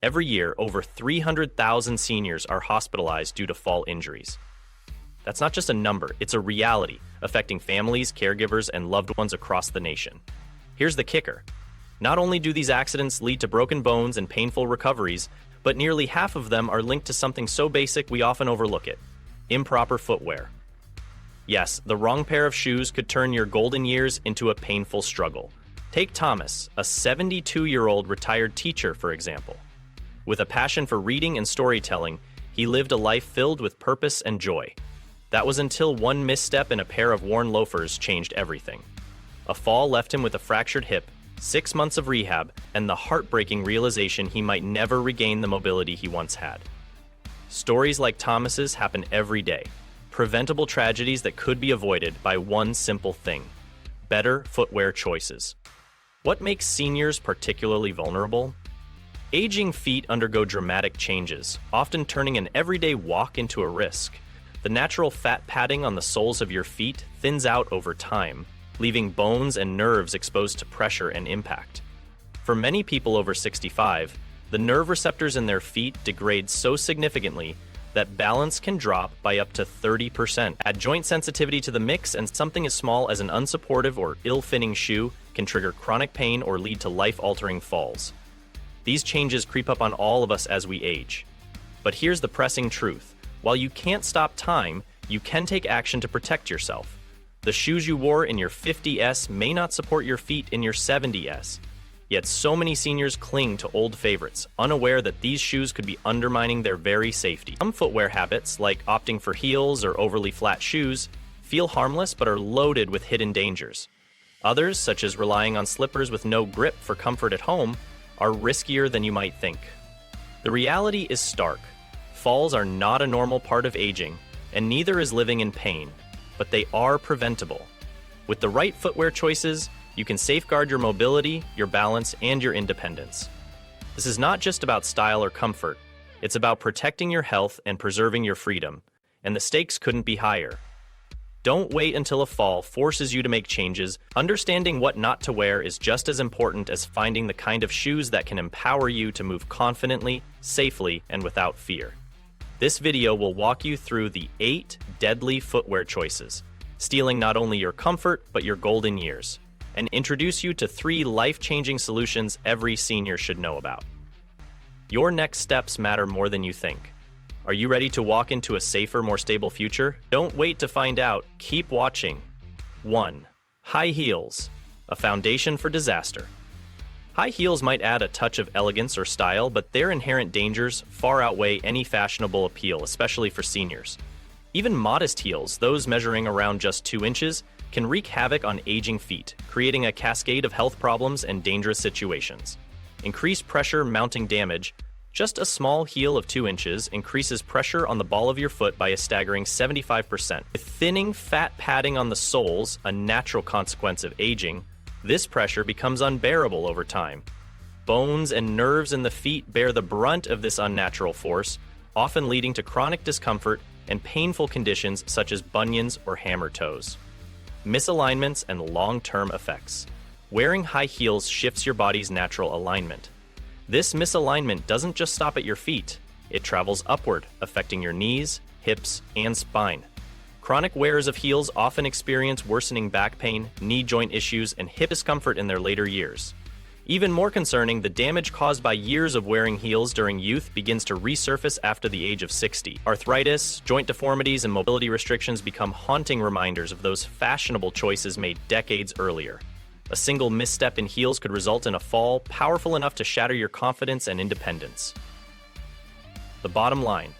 Every year, over 300,000 seniors are hospitalized due to fall injuries. That's not just a number, it's a reality, affecting families, caregivers, and loved ones across the nation. Here's the kicker. Not only do these accidents lead to broken bones and painful recoveries, but nearly half of them are linked to something so basic we often overlook it: improper footwear. Yes, the wrong pair of shoes could turn your golden years into a painful struggle. Take Thomas, a 72-year-old retired teacher, for example. With a passion for reading and storytelling, he lived a life filled with purpose and joy. That was until one misstep in a pair of worn loafers changed everything. A fall left him with a fractured hip, 6 months of rehab, and the heartbreaking realization he might never regain the mobility he once had. Stories like Thomas's happen every day. Preventable tragedies that could be avoided by one simple thing: better footwear choices. What makes seniors particularly vulnerable? Aging feet undergo dramatic changes, often turning an everyday walk into a risk. The natural fat padding on the soles of your feet thins out over time, leaving bones and nerves exposed to pressure and impact. For many people over 65, the nerve receptors in their feet degrade so significantly that balance can drop by up to 30%. Add joint sensitivity to the mix, and something as small as an unsupportive or ill-fitting shoe can trigger chronic pain or lead to life-altering falls. These changes creep up on all of us as we age. But here's the pressing truth. While you can't stop time, you can take action to protect yourself. The shoes you wore in your 50s may not support your feet in your 70s. Yet so many seniors cling to old favorites, unaware that these shoes could be undermining their very safety. Some footwear habits, like opting for heels or overly flat shoes, feel harmless but are loaded with hidden dangers. Others, such as relying on slippers with no grip for comfort at home, are riskier than you might think. The reality is stark. Falls are not a normal part of aging, and neither is living in pain, but they are preventable. With the right footwear choices, you can safeguard your mobility, your balance, and your independence. This is not just about style or comfort, it's about protecting your health and preserving your freedom, and the stakes couldn't be higher. Don't wait until a fall forces you to make changes. Understanding what not to wear is just as important as finding the kind of shoes that can empower you to move confidently, safely, and without fear. This video will walk you through the 8 deadly footwear choices, stealing not only your comfort, but your golden years, and introduce you to 3 life-changing solutions every senior should know about. Your next steps matter more than you think. Are you ready to walk into a safer, more stable future? Don't wait to find out. Keep watching. 1. High heels, a foundation for disaster. High heels might add a touch of elegance or style, but their inherent dangers far outweigh any fashionable appeal, especially for seniors. Even modest heels, those measuring around just 2 inches, can wreak havoc on aging feet, creating a cascade of health problems and dangerous situations. Increased pressure mounting damage. Just a small heel of 2 inches increases pressure on the ball of your foot by a staggering 75%. With thinning fat padding on the soles, a natural consequence of aging, this pressure becomes unbearable over time. Bones and nerves in the feet bear the brunt of this unnatural force, often leading to chronic discomfort and painful conditions such as bunions or hammer toes. Misalignments and long-term effects. Wearing high heels shifts your body's natural alignment. This misalignment doesn't just stop at your feet, it travels upward, affecting your knees, hips, and spine. Chronic wearers of heels often experience worsening back pain, knee joint issues, and hip discomfort in their later years. Even more concerning, the damage caused by years of wearing heels during youth begins to resurface after the age of 60. Arthritis, joint deformities, and mobility restrictions become haunting reminders of those fashionable choices made decades earlier. A single misstep in heels could result in a fall powerful enough to shatter your confidence and independence. The bottom line: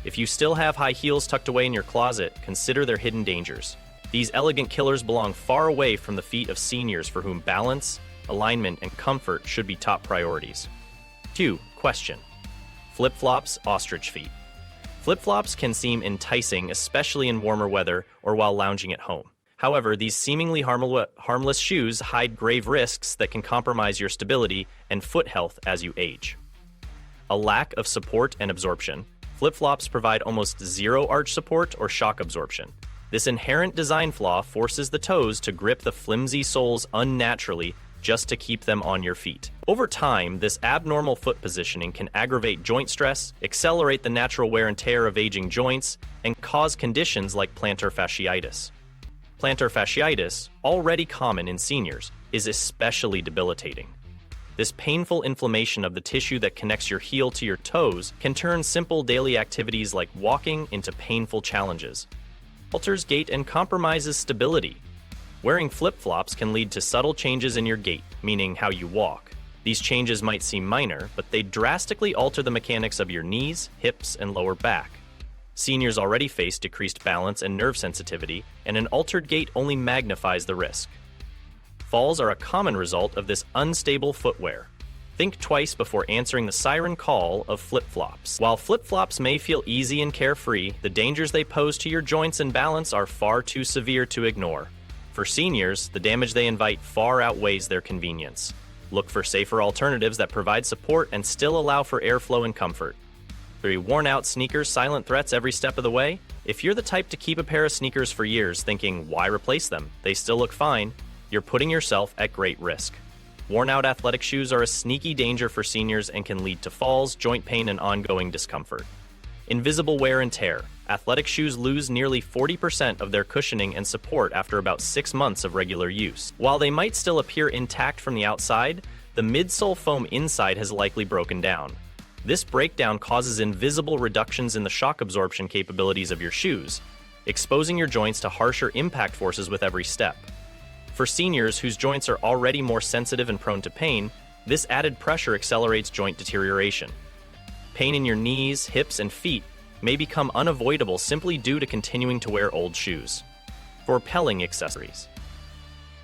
if you still have high heels tucked away in your closet, consider their hidden dangers. These elegant killers belong far away from the feet of seniors for whom balance, alignment, and comfort should be top priorities. 2. Question: flip-flops, ostrich feet. Flip-flops can seem enticing, especially in warmer weather or while lounging at home. However, these seemingly harmless shoes hide grave risks that can compromise your stability and foot health as you age. A lack of support and absorption. Flip-flops provide almost zero arch support or shock absorption. This inherent design flaw forces the toes to grip the flimsy soles unnaturally, just to keep them on your feet. Over time, this abnormal foot positioning can aggravate joint stress, accelerate the natural wear and tear of aging joints, and cause conditions like plantar fasciitis. Plantar fasciitis, already common in seniors, is especially debilitating. This painful inflammation of the tissue that connects your heel to your toes can turn simple daily activities like walking into painful challenges. Alters gait and compromises stability. Wearing flip-flops can lead to subtle changes in your gait, meaning how you walk. These changes might seem minor, but they drastically alter the mechanics of your knees, hips, and lower back. Seniors already face decreased balance and nerve sensitivity, and an altered gait only magnifies the risk. Falls are a common result of this unstable footwear. Think twice before answering the siren call of flip-flops. While flip-flops may feel easy and carefree, the dangers they pose to your joints and balance are far too severe to ignore. For seniors, the damage they invite far outweighs their convenience. Look for safer alternatives that provide support and still allow for airflow and comfort. Are worn-out sneakers silent threats every step of the way? If you're the type to keep a pair of sneakers for years thinking, why replace them? They still look fine. You're putting yourself at great risk. Worn-out athletic shoes are a sneaky danger for seniors and can lead to falls, joint pain, and ongoing discomfort. Invisible wear and tear. Athletic shoes lose nearly 40% of their cushioning and support after about 6 months of regular use. While they might still appear intact from the outside, the midsole foam inside has likely broken down. This breakdown causes invisible reductions in the shock absorption capabilities of your shoes, exposing your joints to harsher impact forces with every step. For seniors whose joints are already more sensitive and prone to pain, this added pressure accelerates joint deterioration. Pain in your knees, hips, and feet may become unavoidable simply due to continuing to wear old shoes. For pelling accessories.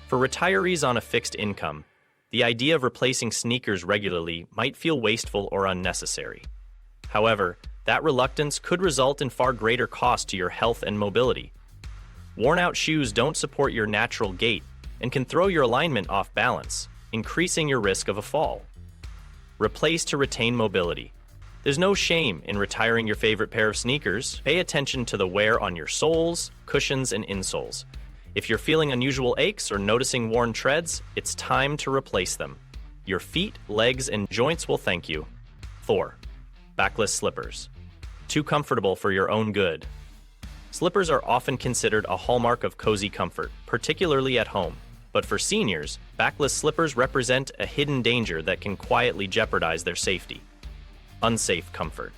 For retirees on a fixed income, the idea of replacing sneakers regularly might feel wasteful or unnecessary. However, that reluctance could result in far greater cost to your health and mobility. Worn-out shoes don't support your natural gait and can throw your alignment off balance, increasing your risk of a fall. Replace to retain mobility. There's no shame in retiring your favorite pair of sneakers. Pay attention to the wear on your soles, cushions, and insoles. If you're feeling unusual aches or noticing worn treads, it's time to replace them. Your feet, legs, and joints will thank you. 4. Backless slippers. Too comfortable for your own good. Slippers are often considered a hallmark of cozy comfort, particularly at home. But for seniors, backless slippers represent a hidden danger that can quietly jeopardize their safety. Unsafe comfort.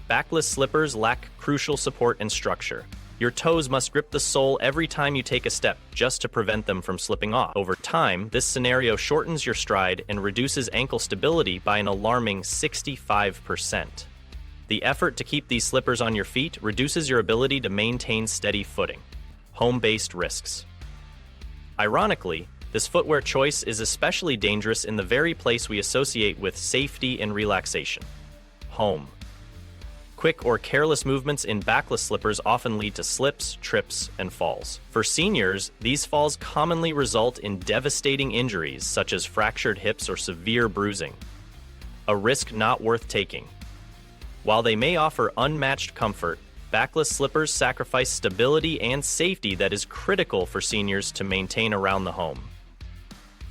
Backless slippers lack crucial support and structure. Your toes must grip the sole every time you take a step just to prevent them from slipping off. Over time, this scenario shortens your stride and reduces ankle stability by an alarming 65%. The effort to keep these slippers on your feet reduces your ability to maintain steady footing. Home-based risks. Ironically, this footwear choice is especially dangerous in the very place we associate with safety and relaxation: home. Quick or careless movements in backless slippers often lead to slips, trips, and falls. For seniors, these falls commonly result in devastating injuries such as fractured hips or severe bruising. A risk not worth taking. While they may offer unmatched comfort, backless slippers sacrifice stability and safety that is critical for seniors to maintain around the home.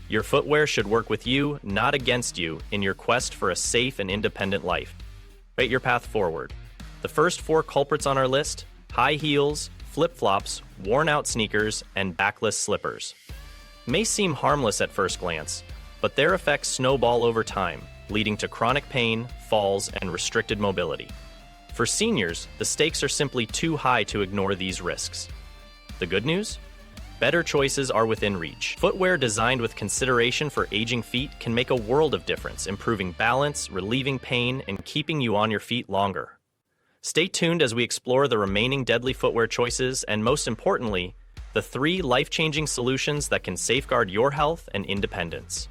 Your footwear should work with you, not against you, in your quest for a safe and independent life. Rate your path forward. The first 4 culprits on our list: high heels, flip-flops, worn-out sneakers, and backless slippers. May seem harmless at first glance, but their effects snowball over time, leading to chronic pain, falls, and restricted mobility. For seniors, the stakes are simply too high to ignore these risks. The good news? Better choices are within reach. Footwear designed with consideration for aging feet can make a world of difference, improving balance, relieving pain, and keeping you on your feet longer. Stay tuned as we explore the remaining deadly footwear choices and, most importantly, the 3 life-changing solutions that can safeguard your health and independence.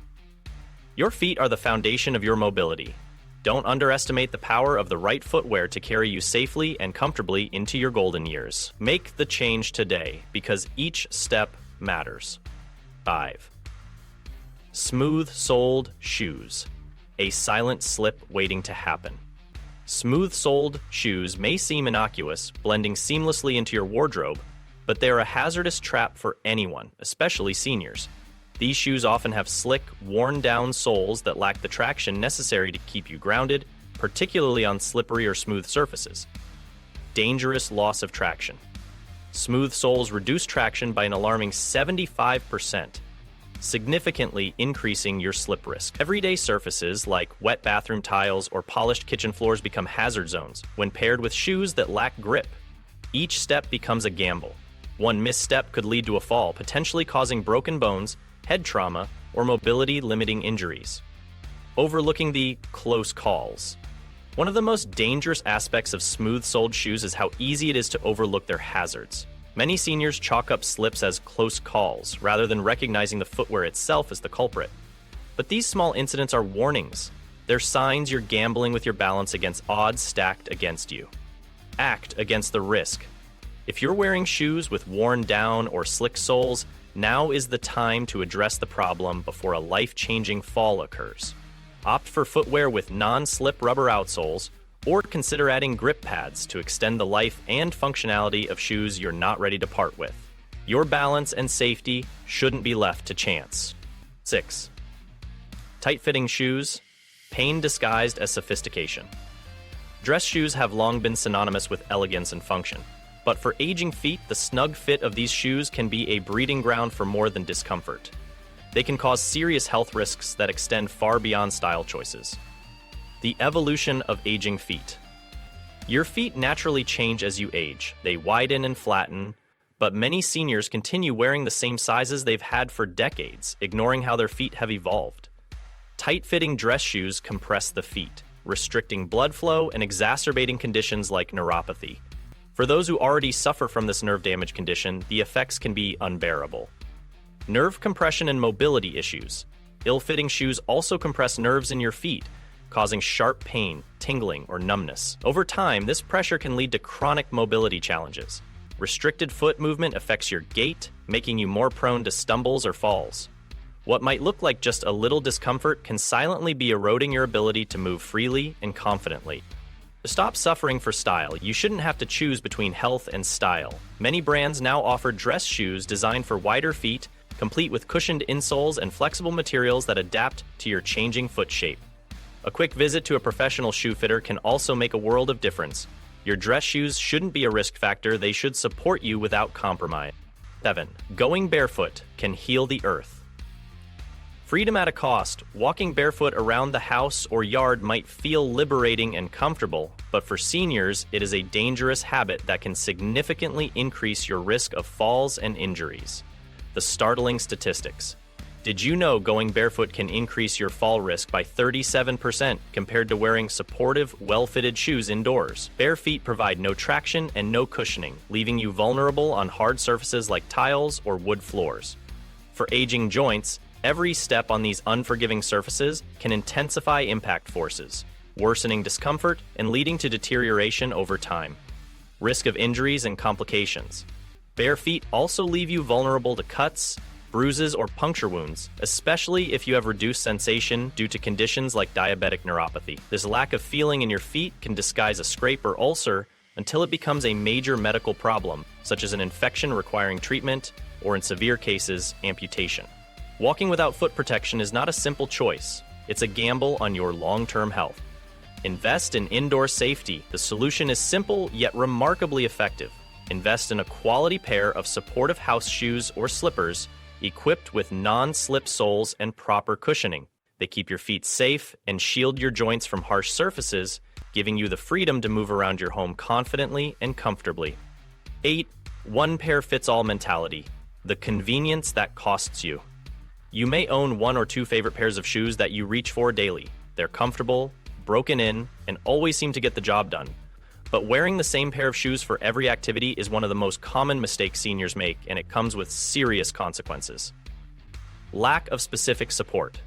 Your feet are the foundation of your mobility. Don't underestimate the power of the right footwear to carry you safely and comfortably into your golden years. Make the change today, because each step matters. 5. Smooth-soled shoes. A silent slip waiting to happen. Smooth-soled shoes may seem innocuous, blending seamlessly into your wardrobe, but they're a hazardous trap for anyone, especially seniors. These shoes often have slick, worn-down soles that lack the traction necessary to keep you grounded, particularly on slippery or smooth surfaces. Dangerous loss of traction. Smooth soles reduce traction by an alarming 75%, significantly increasing your slip risk. Everyday surfaces like wet bathroom tiles or polished kitchen floors become hazard zones when paired with shoes that lack grip. Each step becomes a gamble. One misstep could lead to a fall, potentially causing broken bones, head trauma, or mobility-limiting injuries. Overlooking the close calls. One of the most dangerous aspects of smooth-soled shoes is how easy it is to overlook their hazards. Many seniors chalk up slips as close calls, rather than recognizing the footwear itself as the culprit. But these small incidents are warnings. They're signs you're gambling with your balance against odds stacked against you. Act against the risk. If you're wearing shoes with worn down or slick soles, now is the time to address the problem before a life-changing fall occurs. Opt for footwear with non-slip rubber outsoles, or consider adding grip pads to extend the life and functionality of shoes you're not ready to part with. Your balance and safety shouldn't be left to chance. 6. Tight-fitting shoes, pain disguised as sophistication. Dress shoes have long been synonymous with elegance and function, but for aging feet, the snug fit of these shoes can be a breeding ground for more than discomfort. They can cause serious health risks that extend far beyond style choices. The evolution of aging feet. Your feet naturally change as you age. They widen and flatten, but many seniors continue wearing the same sizes they've had for decades, ignoring how their feet have evolved. Tight-fitting dress shoes compress the feet, restricting blood flow and exacerbating conditions like neuropathy. For those who already suffer from this nerve damage condition, the effects can be unbearable. Nerve compression and mobility issues. Ill-fitting shoes also compress nerves in your feet, causing sharp pain, tingling, or numbness. Over time, this pressure can lead to chronic mobility challenges. Restricted foot movement affects your gait, making you more prone to stumbles or falls. What might look like just a little discomfort can silently be eroding your ability to move freely and confidently. To stop suffering for style, you shouldn't have to choose between health and style. Many brands now offer dress shoes designed for wider feet, complete with cushioned insoles and flexible materials that adapt to your changing foot shape. A quick visit to a professional shoe fitter can also make a world of difference. Your dress shoes shouldn't be a risk factor, they should support you without compromise. 7. Going barefoot can heal the earth. Freedom at a cost. Walking barefoot around the house or yard might feel liberating and comfortable, but for seniors, it is a dangerous habit that can significantly increase your risk of falls and injuries. The startling statistics. Did you know going barefoot can increase your fall risk by 37% compared to wearing supportive, well-fitted shoes indoors? Bare feet provide no traction and no cushioning, leaving you vulnerable on hard surfaces like tiles or wood floors. For aging joints, every step on these unforgiving surfaces can intensify impact forces, worsening discomfort and leading to deterioration over time. Risk of injuries and complications. Bare feet also leave you vulnerable to cuts, bruises, or puncture wounds, especially if you have reduced sensation due to conditions like diabetic neuropathy. This lack of feeling in your feet can disguise a scrape or ulcer until it becomes a major medical problem, such as an infection requiring treatment, or in severe cases, amputation. Walking without foot protection is not a simple choice. It's a gamble on your long-term health. Invest in indoor safety. The solution is simple yet remarkably effective. Invest in a quality pair of supportive house shoes or slippers equipped with non-slip soles and proper cushioning. They keep your feet safe and shield your joints from harsh surfaces, giving you the freedom to move around your home confidently and comfortably. 8. One-pair-fits-all mentality. The convenience that costs you. You may own one or two favorite pairs of shoes that you reach for daily. They're comfortable, broken in, and always seem to get the job done. But wearing the same pair of shoes for every activity is one of the most common mistakes seniors make, and it comes with serious consequences. Lack of specific support.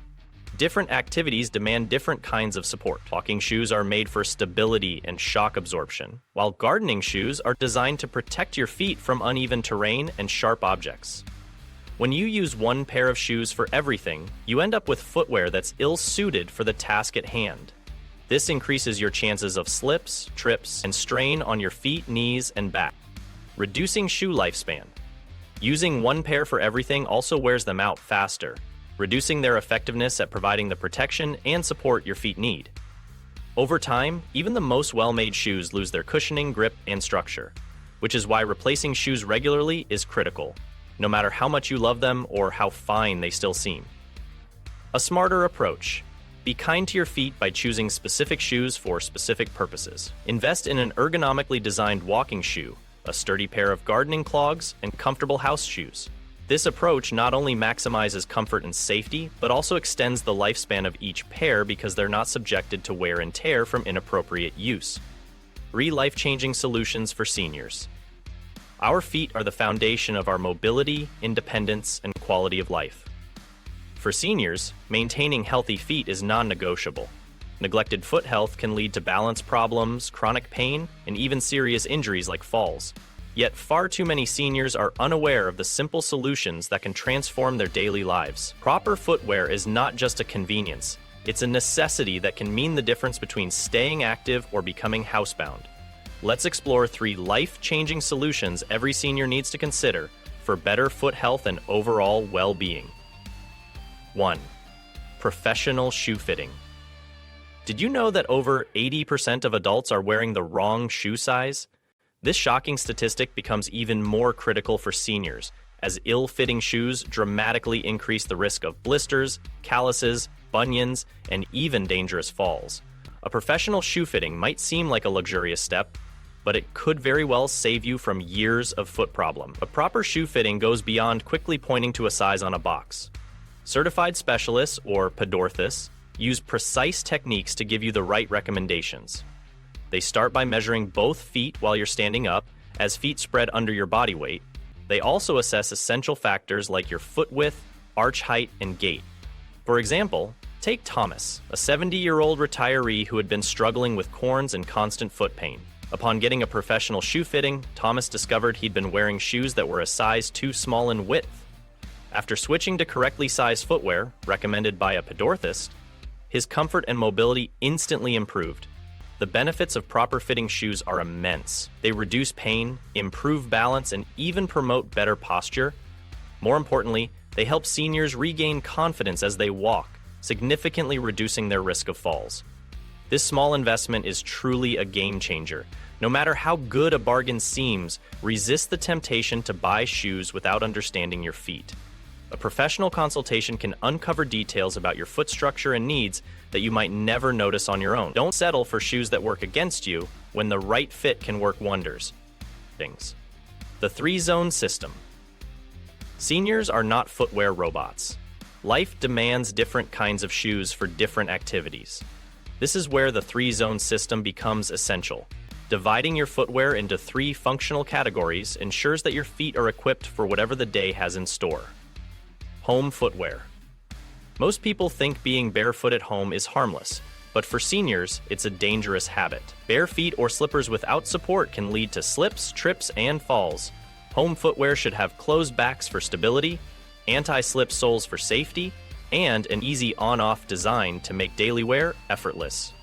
Different activities demand different kinds of support. Walking shoes are made for stability and shock absorption, while gardening shoes are designed to protect your feet from uneven terrain and sharp objects. When you use one pair of shoes for everything, you end up with footwear that's ill-suited for the task at hand. This increases your chances of slips, trips, and strain on your feet, knees, and back. Reducing shoe lifespan. Using one pair for everything also wears them out faster, reducing their effectiveness at providing the protection and support your feet need. Over time, even the most well-made shoes lose their cushioning, grip, and structure, which is why replacing shoes regularly is critical, no matter how much you love them or how fine they still seem. A smarter approach. Be kind to your feet by choosing specific shoes for specific purposes. Invest in an ergonomically designed walking shoe, a sturdy pair of gardening clogs, and comfortable house shoes. This approach not only maximizes comfort and safety, but also extends the lifespan of each pair because they're not subjected to wear and tear from inappropriate use. Life-changing solutions for seniors. Our feet are the foundation of our mobility, independence, and quality of life. For seniors, maintaining healthy feet is non-negotiable. Neglected foot health can lead to balance problems, chronic pain, and even serious injuries like falls. Yet far too many seniors are unaware of the simple solutions that can transform their daily lives. Proper footwear is not just a convenience, it's a necessity that can mean the difference between staying active or becoming housebound. Let's explore 3 life-changing solutions every senior needs to consider for better foot health and overall well-being. 1. Professional shoe fitting. Did you know that over 80% of adults are wearing the wrong shoe size? This shocking statistic becomes even more critical for seniors, as ill-fitting shoes dramatically increase the risk of blisters, calluses, bunions, and even dangerous falls. A professional shoe fitting might seem like a luxurious step, but it could very well save you from years of foot problem. A proper shoe fitting goes beyond quickly pointing to a size on a box. Certified specialists, or podiatrists, use precise techniques to give you the right recommendations. They start by measuring both feet while you're standing up, as feet spread under your body weight. They also assess essential factors like your foot width, arch height, and gait. For example, take Thomas, a 70-year-old retiree who had been struggling with corns and constant foot pain. Upon getting a professional shoe fitting, Thomas discovered he'd been wearing shoes that were a size too small in width. After switching to correctly sized footwear, recommended by a podiatrist, his comfort and mobility instantly improved. The benefits of proper fitting shoes are immense. They reduce pain, improve balance, and even promote better posture. More importantly, they help seniors regain confidence as they walk, significantly reducing their risk of falls. This small investment is truly a game changer. No matter how good a bargain seems, resist the temptation to buy shoes without understanding your feet. A professional consultation can uncover details about your foot structure and needs that you might never notice on your own. Don't settle for shoes that work against you when the right fit can work wonders. The threezone system. Seniors are not footwear robots. Life demands different kinds of shoes for different activities. This is where the threezone system becomes essential. Dividing your footwear into 3 functional categories ensures that your feet are equipped for whatever the day has in store. Home footwear. Most people think being barefoot at home is harmless, but for seniors, it's a dangerous habit. Bare feet or slippers without support can lead to slips, trips, and falls. Home footwear should have closed backs for stability, anti-slip soles for safety, and an easy on-off design to make daily wear effortless.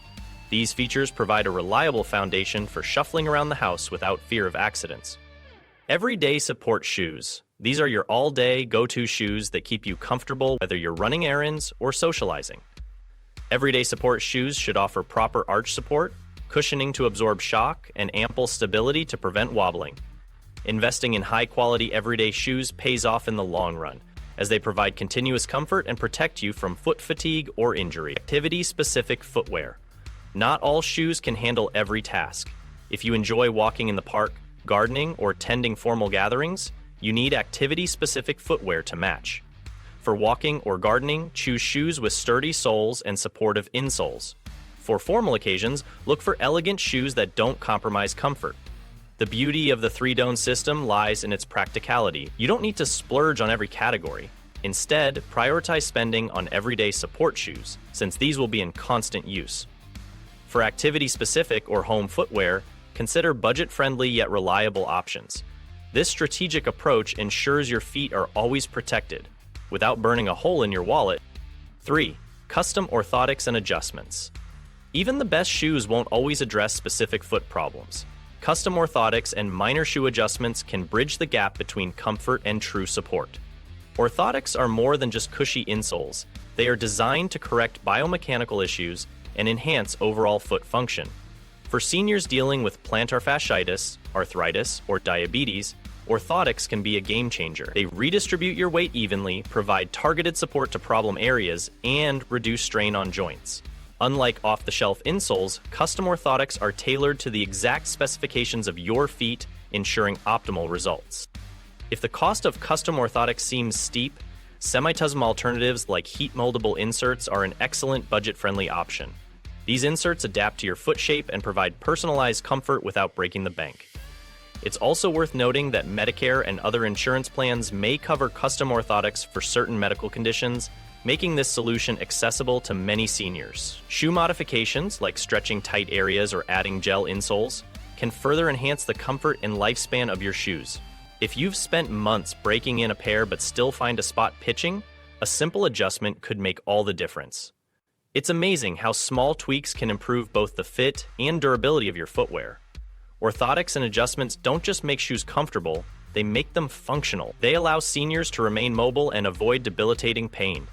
These features provide a reliable foundation for shuffling around the house without fear of accidents. Everyday support shoes. These are your all-day, go-to shoes that keep you comfortable whether you're running errands or socializing. Everyday support shoes should offer proper arch support, cushioning to absorb shock, and ample stability to prevent wobbling. Investing in high-quality everyday shoes pays off in the long run, as they provide continuous comfort and protect you from foot fatigue or injury. Activity-specific footwear. Not all shoes can handle every task. If you enjoy walking in the park, gardening, or tending formal gatherings, you need activity-specific footwear to match. For walking or gardening, choose shoes with sturdy soles and supportive insoles. For formal occasions, look for elegant shoes that don't compromise comfort. The beauty of the threezone system lies in its practicality. You don't need to splurge on every category. Instead, prioritize spending on everyday support shoes, since these will be in constant use. For activity-specific or home footwear, consider budget-friendly yet reliable options. This strategic approach ensures your feet are always protected, without burning a hole in your wallet. 3. Custom orthotics and adjustments. Even the best shoes won't always address specific foot problems. Custom orthotics and minor shoe adjustments can bridge the gap between comfort and true support. Orthotics are more than just cushy insoles. They are designed to correct biomechanical issues and enhance overall foot function. For seniors dealing with plantar fasciitis, arthritis, or diabetes, orthotics can be a game changer. They redistribute your weight evenly, provide targeted support to problem areas, and reduce strain on joints. Unlike off-the-shelf insoles, custom orthotics are tailored to the exact specifications of your feet, ensuring optimal results. If the cost of custom orthotics seems steep, semi-TUSM alternatives like heat-moldable inserts are an excellent budget-friendly option. These inserts adapt to your foot shape and provide personalized comfort without breaking the bank. It's also worth noting that Medicare and other insurance plans may cover custom orthotics for certain medical conditions, making this solution accessible to many seniors. Shoe modifications, like stretching tight areas or adding gel insoles, can further enhance the comfort and lifespan of your shoes. If you've spent months breaking in a pair but still find a spot pitching, a simple adjustment could make all the difference. It's amazing how small tweaks can improve both the fit and durability of your footwear. Orthotics and adjustments don't just make shoes comfortable, they make them functional. They allow seniors to remain mobile and avoid debilitating pain.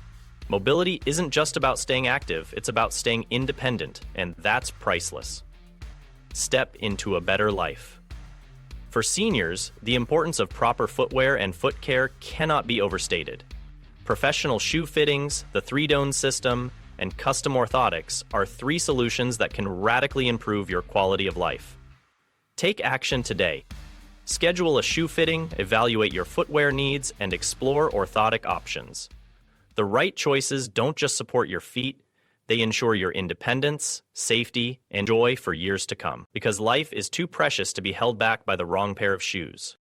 Mobility isn't just about staying active, it's about staying independent, and that's priceless. Step into a better life. For seniors, the importance of proper footwear and foot care cannot be overstated. Professional shoe fittings, the threezone system, and custom orthotics are 3 solutions that can radically improve your quality of life. Take action today. Schedule a shoe fitting, evaluate your footwear needs, and explore orthotic options. The right choices don't just support your feet, they ensure your independence, safety, and joy for years to come. Because life is too precious to be held back by the wrong pair of shoes.